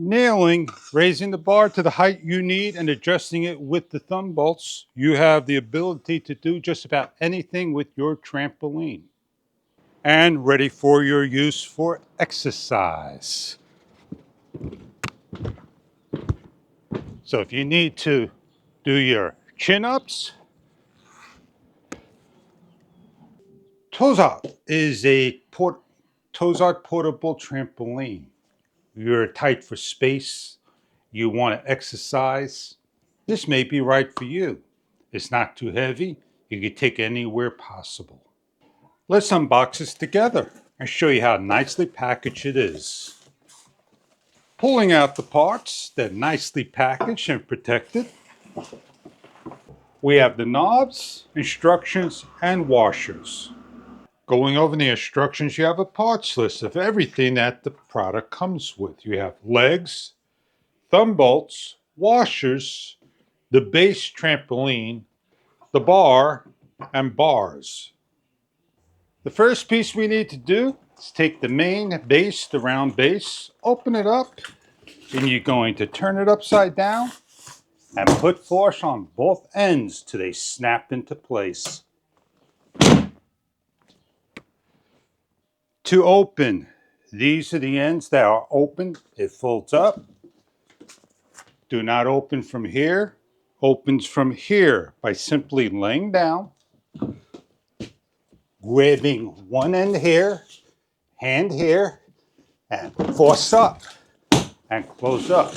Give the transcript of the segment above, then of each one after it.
Nailing, raising the bar to the height you need and adjusting it with the thumb bolts, you have the ability to do just about anything with your trampoline. And ready for your use for exercise. So if you need to do your chin-ups, tozott is a tozott portable trampoline. You're tight for space, you want to exercise, this may be right for you. It's not too heavy, you can take it anywhere possible. Let's unbox this together and show you how nicely packaged it is. Pulling out the parts, they're nicely packaged and protected. We have the knobs, instructions, and washers. Going over the instructions, you have a parts list of everything that the product comes with. You have legs, thumb bolts, washers, the base trampoline, the bar, and bars. The first piece we need to do is take the main base, the round base, open it up, and you're going to turn it upside down and put force on both ends till they snap into place. To open, these are the ends that are open. It folds up. Do not open from here. Opens from here by simply laying down, grabbing one end here, hand here, and force up and close up.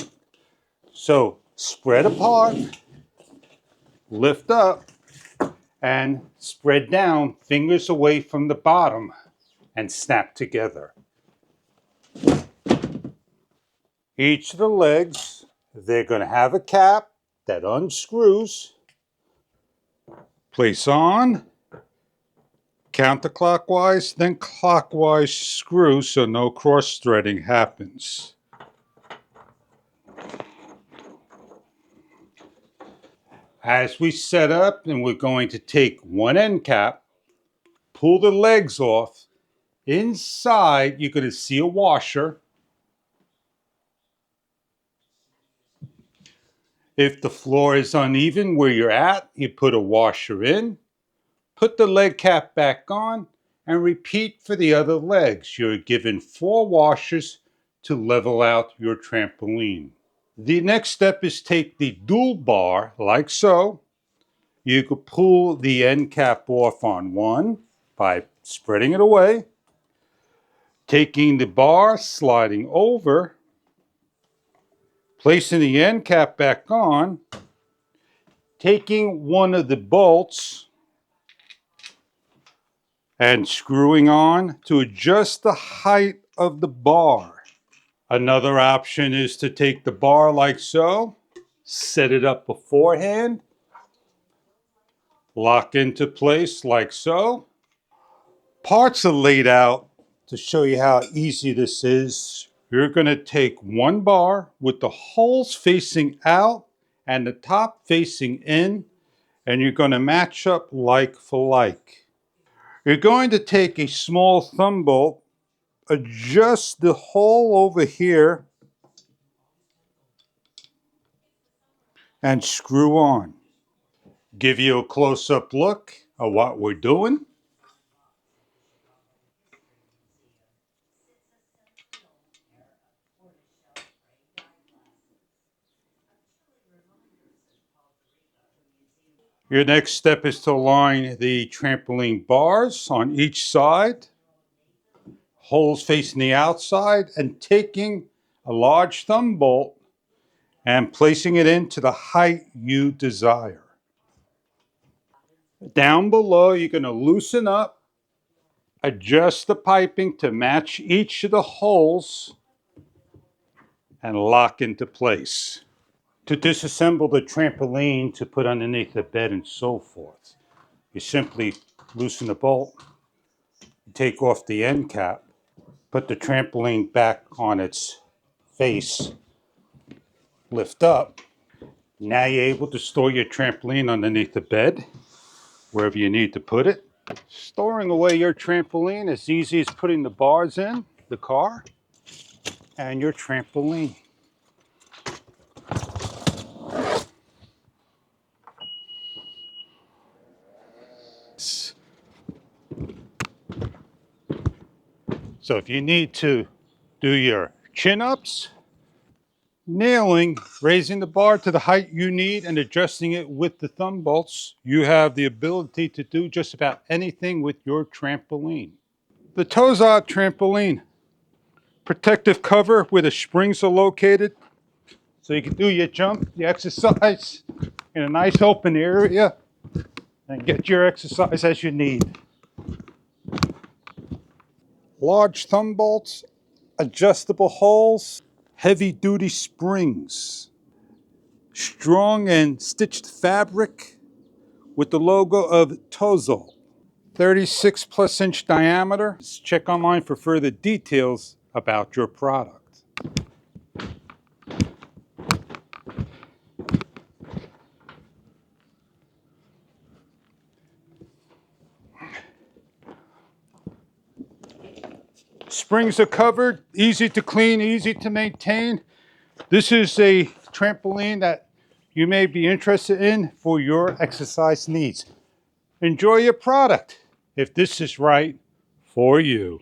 So spread apart, lift up, and spread down, fingers away from the bottom, and snap together. Each of the legs, they're going to have a cap that unscrews. Place on, counterclockwise, then clockwise screw so no cross-threading happens. As we set up, and we're going to take one end cap, pull the legs off. Inside, you're going to see a washer. If the floor is uneven where you're at, you put a washer in, put the leg cap back on, and repeat for the other legs. You're given 4 washers to level out your trampoline. The next step is take the dual bar, like so. You could pull the end cap off on one by spreading it away, taking the bar, sliding over, placing the end cap back on, taking one of the bolts and screwing on to adjust the height of the bar. Another option is to take the bar like so, set it up beforehand, lock into place like so. Parts are laid out to show you how easy this is. You're going to take one bar with the holes facing out and the top facing in, and you're going to match up like for like. You're going to take a small thumb bolt, adjust the hole over here, and screw on. Give you a close-up look of what we're doing. Your next step is to align the trampoline bars on each side, holes facing the outside, and taking a large thumb bolt and placing it into the height you desire. Down below, you're going to loosen up, adjust the piping to match each of the holes, and lock into place. To disassemble the trampoline to put underneath the bed and so forth, you simply loosen the bolt, take off the end cap, put the trampoline back on its face, lift up. Now you're able to store your trampoline underneath the bed, wherever you need to put it. Storing away your trampoline is easy as putting the bars in the car and your trampoline. So if you need to do your chin-ups, nailing, raising the bar to the height you need and adjusting it with the thumb bolts, you have the ability to do just about anything with your trampoline. The tozott trampoline, protective cover where the springs are located, so you can do your jump, your exercise in a nice open area and get your exercise as you need. Large thumb bolts, adjustable holes, heavy duty springs, strong and stitched fabric with the logo of tozott. 36+ inch diameter. Check online for further details about your product. Springs are covered, easy to clean, easy to maintain. This is a trampoline that you may be interested in for your exercise needs. Enjoy your product if this is right for you.